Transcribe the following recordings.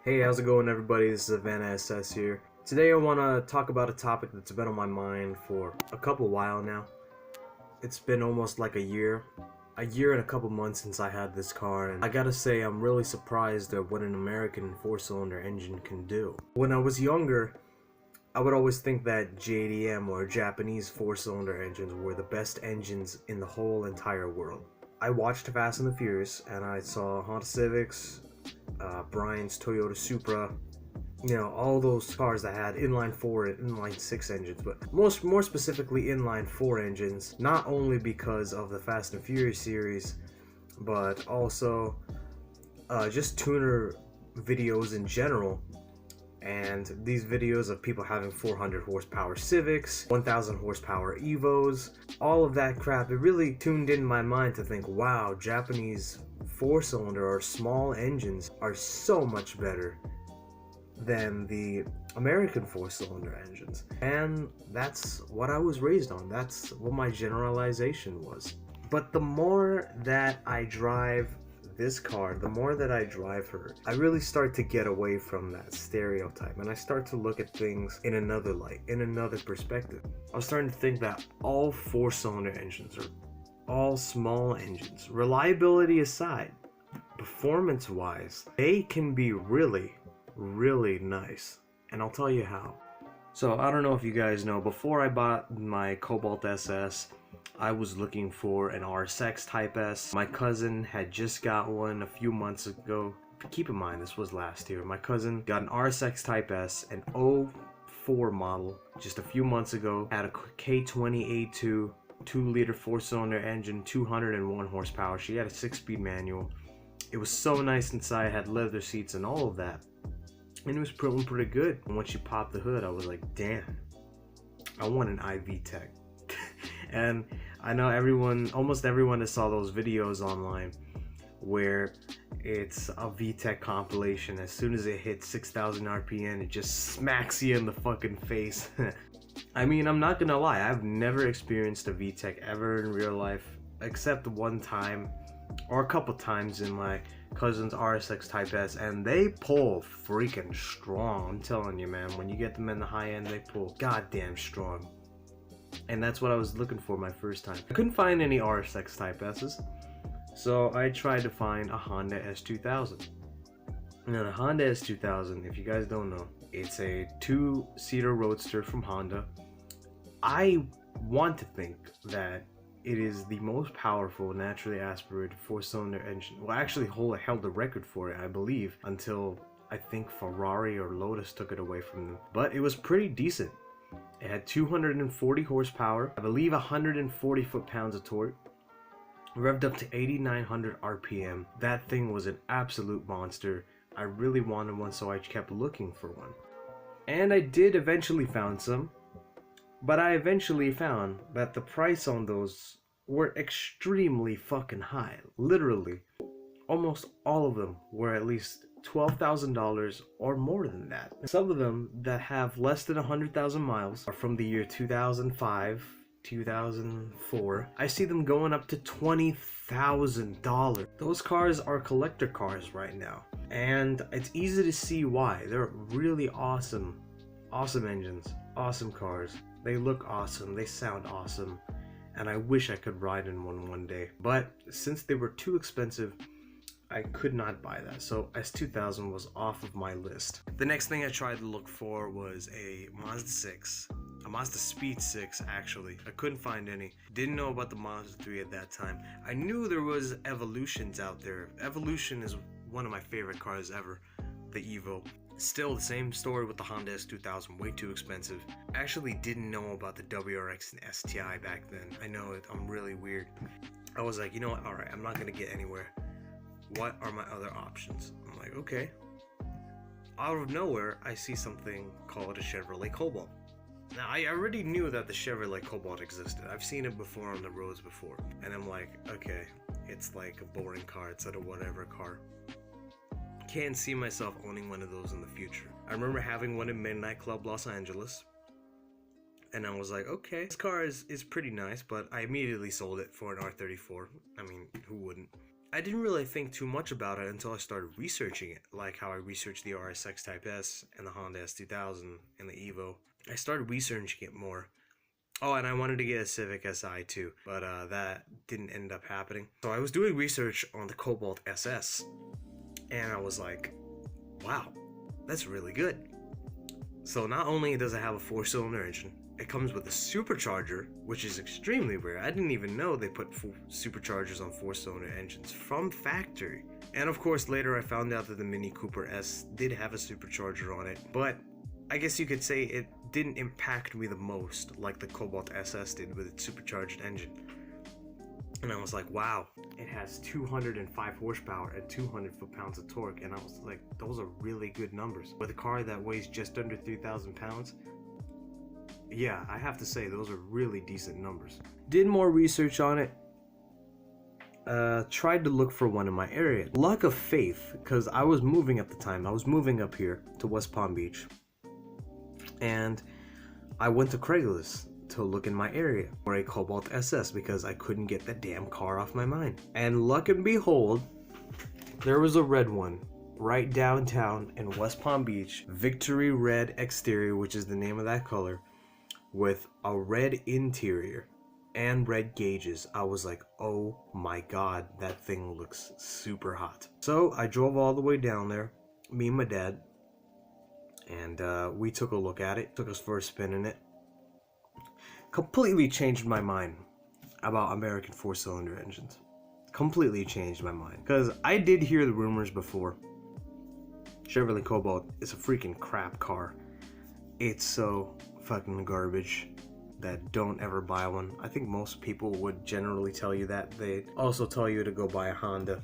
Hey, how's it going everybody? This is Savannah SS here. Today I want to talk about a topic that's been on my mind for a while now. It's been almost like a year and a couple months since I had this car, and I gotta say I'm really surprised at what an American 4-cylinder engine can do. When I was younger, I would always think that JDM or Japanese 4-cylinder engines were the best engines in the whole entire world. I watched Fast and the Furious and I saw Honda Civics, Brian's Toyota Supra, you know, all those cars that had inline 4 and inline 6 engines, but more specifically inline 4 engines, not only because of the Fast and Furious series, but also just tuner videos in general. And these videos of people having 400 horsepower Civics, 1000 horsepower Evos, all of that crap, it really tuned in my mind to think, wow, Japanese 4-cylinder or small engines are so much better than the American 4-cylinder engines. And that's what I was raised on. That's what my generalization was. But the more that I drive this car, the more that I drive her, I really start to get away from that stereotype, and I start to look at things in another light, in another perspective. I was starting to think that all 4-cylinder engines are all small engines. Reliability aside, performance-wise, they can be really, really nice, and I'll tell you how. So I don't know if you guys know, before I bought my Cobalt SS, I was looking for an RSX Type S. My cousin had just got one a few months ago. Keep in mind, this was last year. My cousin got an RSX Type S, an 04 model, just a few months ago. Had a K20A2, 2-liter 4-cylinder engine, 201 horsepower. She had a 6-speed manual. It was so nice inside, had leather seats and all of that. And it was pretty good. And when she popped the hood, I was like, damn, I want an iVTEC. And I know almost everyone that saw those videos online where it's a VTEC compilation, as soon as it hits 6,000 RPM, it just smacks you in the fucking face. I mean, I'm not gonna lie, I've never experienced a VTEC ever in real life, except one time or a couple times in my cousin's RSX Type S, and they pull freaking strong. I'm telling you, man, when you get them in the high end, they pull goddamn strong. And that's what I was looking for my first time. I couldn't find any RSX Type S's, so I tried to find a Honda S2000. Now the Honda S2000, if you guys don't know, it's a 2-seater roadster from Honda. I want to think that it is the most powerful naturally aspirated 4-cylinder engine. Well, actually held the record for it, I believe, until I think Ferrari or Lotus took it away from them. But it was pretty decent. It had 240 horsepower, I believe 140 foot-pounds of torque, revved up to 8,900 RPM. That thing was an absolute monster. I really wanted one, so I kept looking for one. And I did eventually found some, but I eventually found that the price on those were extremely fucking high. Literally, almost all of them were at least $12,000 or more than that. Some of them that have less than 100,000 miles are from the year 2005, 2004. I see them going up to $20,000. Those cars are collector cars right now, and it's easy to see why. They're really awesome engines, awesome cars. They look awesome, they sound awesome, and I wish I could ride in one day. But since they were too expensive, I could not buy that, so S2000 was off of my list. The next thing I tried to look for was a Mazda 6, a Mazda Speed 6 actually. I couldn't find any. Didn't know about the Mazda 3 at that time. I knew there was Evolutions out there. Evolution is one of my favorite cars ever, the Evo. Still the same story with the Honda S2000, way too expensive. Actually didn't know about the WRX and STI back then. I know I'm really weird. I was like, you know what, alright, I'm not gonna get anywhere. What are my other options? I'm like, okay. Out of nowhere, I see something called a Chevrolet Cobalt. Now, I already knew that the Chevrolet Cobalt existed. I've seen it before on the roads before. And I'm like, okay, it's like a boring car. It's like a whatever car. Can't see myself owning one of those in the future. I remember having one in Midnight Club Los Angeles. And I was like, okay, this car is pretty nice, but I immediately sold it for an R34. I mean, who wouldn't? I didn't really think too much about it until I started researching it, like how I researched the RSX Type S and the Honda S2000 and the Evo. I started researching it more. Oh, and I wanted to get a Civic Si too, but that didn't end up happening. So I was doing research on the Cobalt SS, and I was like, wow, that's really good. So not only does it have a 4-cylinder engine, it comes with a supercharger, which is extremely rare. I didn't even know they put superchargers on 4-cylinder engines from factory. And of course, later I found out that the Mini Cooper S did have a supercharger on it, but I guess you could say it didn't impact me the most like the Cobalt SS did with its supercharged engine. And I was like, wow, it has 205 horsepower and 200 foot-pounds of torque, and I was like, those are really good numbers. With a car that weighs just under 3,000 pounds, yeah, I have to say, those are really decent numbers. Did more research on it, tried to look for one in my area. Luck of faith, because I was moving at the time. I was moving up here to West Palm Beach, and I went to Craigslist to look in my area for a Cobalt SS because I couldn't get that damn car off my mind. And luck and behold, there was a red one right downtown in West Palm Beach, Victory Red exterior, which is the name of that color, with a red interior and red gauges. I was like, oh my god, that thing looks super hot. So I drove all the way down there, me and my dad, and we took a look at it, took us for a spin in it. Completely changed my mind about American 4-cylinder engines. Completely changed my mind. Because I did hear the rumors before. Chevrolet Cobalt is a freaking crap car. It's so fucking garbage that don't ever buy one. I think most people would generally tell you that. They also tell you to go buy a Honda.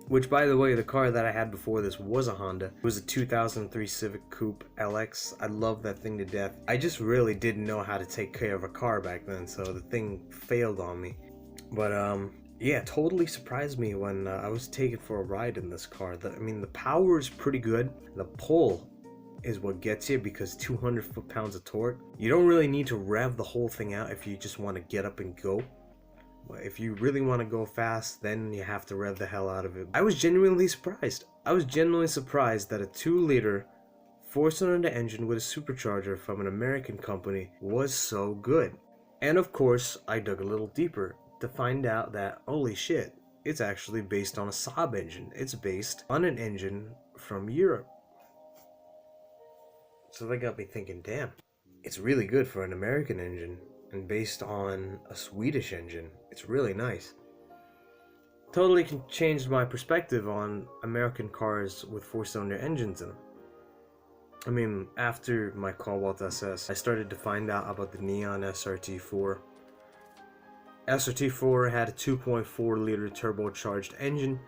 Which, by the way, the car that I had before this was a Honda. It was a 2003 Civic Coupe LX. I love that thing to death. I just really didn't know how to take care of a car back then, so the thing failed on me. But, yeah, totally surprised me when I was taken for a ride in this car. I mean, the power is pretty good. The pull is what gets you because 200 foot-pounds of torque. You don't really need to rev the whole thing out if you just want to get up and go. If you really want to go fast, then you have to rev the hell out of it. I was genuinely surprised. I was genuinely surprised that a 2-liter 4-cylinder engine with a supercharger from an American company was so good. And of course, I dug a little deeper to find out that, holy shit, it's actually based on a Saab engine. It's based on an engine from Europe. So that got me thinking, damn, it's really good for an American engine. And based on a Swedish engine. It's really nice. Totally changed my perspective on American cars with 4-cylinder engines in them. I mean, after my Cobalt SS, I started to find out about the Neon SRT4. SRT4 had a 2.4-liter turbocharged engine.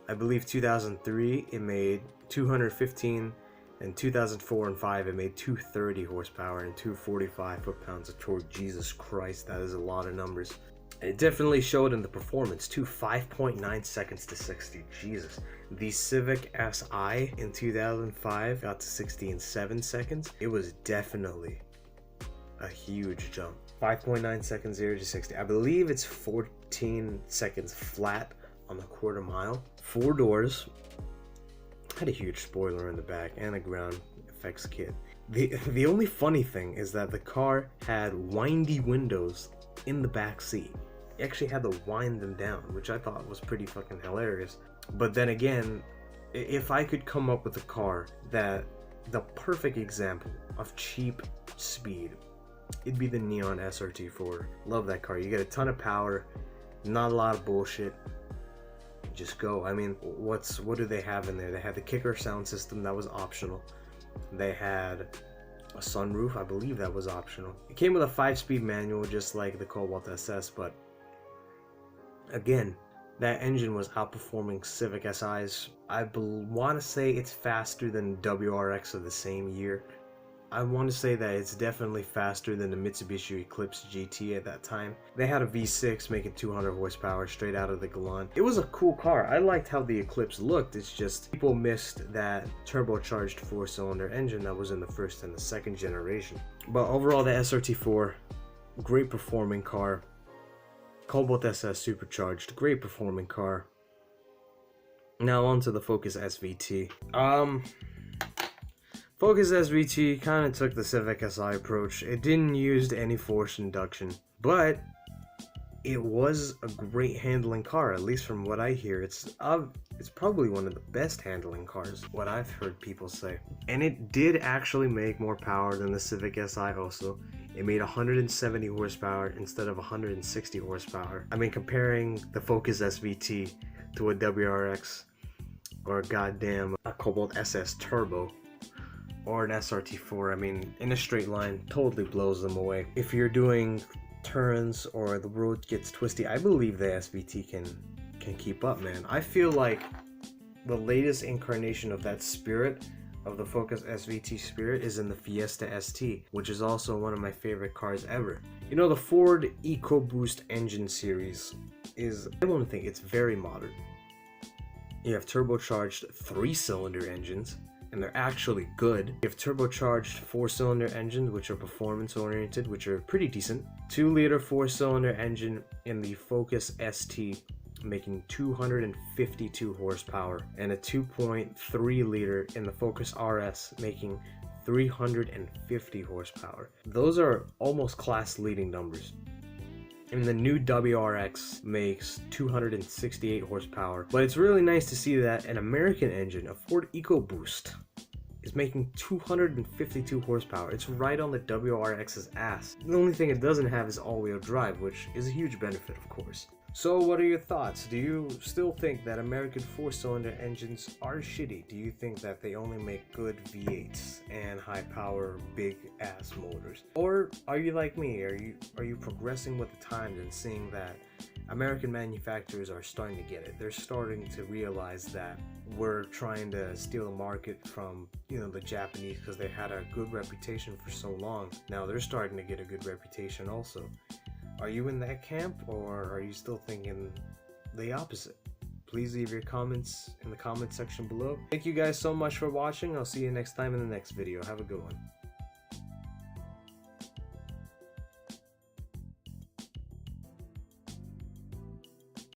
I believe 2003 it made 215. In 2004 and 5, it made 230 horsepower and 245 foot-pounds of torque. Jesus Christ, that is a lot of numbers. It definitely showed in the performance too. 5.9 seconds to 60. Jesus. The Civic Si in 2005 got to 60 in 7 seconds. It was definitely a huge jump. 5.9 seconds 0 to 60. I believe it's 14 seconds flat on the quarter mile. 4 doors. Had a huge spoiler in the back and a ground effects kit. The only funny thing is that the car had windy windows in the back seat. You actually had to wind them down, which I thought was pretty fucking hilarious. But then again, if I could come up with a car that the perfect example of cheap speed, it'd be the Neon SRT4. Love that car. You get a ton of power, not a lot of bullshit. Just go. I mean, what do they have in there? They had the kicker sound system, that was optional. They had a sunroof, I believe that was optional. It came with a 5-speed manual just like the Cobalt SS, but again, that engine was outperforming Civic SIs. I want to say it's faster than WRX of the same year. I want to say that it's definitely faster than the Mitsubishi Eclipse GT at that time. They had a V6 making 200 horsepower straight out of the Galant. It was a cool car. I liked how the Eclipse looked. It's just people missed that turbocharged 4-cylinder engine that was in the first and the second generation. But overall, the SRT4, great performing car. Cobalt SS Supercharged, great performing car. Now on to the Focus SVT. Focus SVT kind of took the Civic Si approach. It didn't use any forced induction, but it was a great handling car, at least from what I hear. It's probably one of the best handling cars, what I've heard people say. And it did actually make more power than the Civic Si also. It made 170 horsepower instead of 160 horsepower. I mean, comparing the Focus SVT to a WRX or a Cobalt SS Turbo or an SRT4, I mean, in a straight line, totally blows them away. If you're doing turns or the road gets twisty, I believe the SVT can keep up, man. I feel like the latest incarnation of that spirit, of the Focus SVT spirit, is in the Fiesta ST, which is also one of my favorite cars ever. You know, the Ford Ecoboost engine series is, I don't think it's very modern. You have turbocharged 3-cylinder engines, and they're actually good. You have turbocharged 4-cylinder engines, which are performance oriented, which are pretty decent. 2-liter 4-cylinder engine in the Focus ST, making 252 horsepower, and a 2.3 liter in the Focus RS, making 350 horsepower. Those are almost class leading numbers. And the new WRX makes 268 horsepower, but it's really nice to see that an American engine, a Ford Ecoboost, is making 252 horsepower. It's right on the WRX's ass. The only thing it doesn't have is all-wheel drive, which is a huge benefit, of course. So what are your thoughts? Do you still think that American 4-cylinder engines are shitty? Do you think that they only make good V8s and high power big ass motors? Or are you like me? Are you progressing with the times and seeing that American manufacturers are starting to get it? They're starting to realize that we're trying to steal the market from, you know, the Japanese, because they had a good reputation for so long. Now they're starting to get a good reputation also. Are you in that camp, or are you still thinking the opposite? Please leave your comments in the comment section below. Thank you guys so much for watching. I'll see you next time in the next video. Have a good one.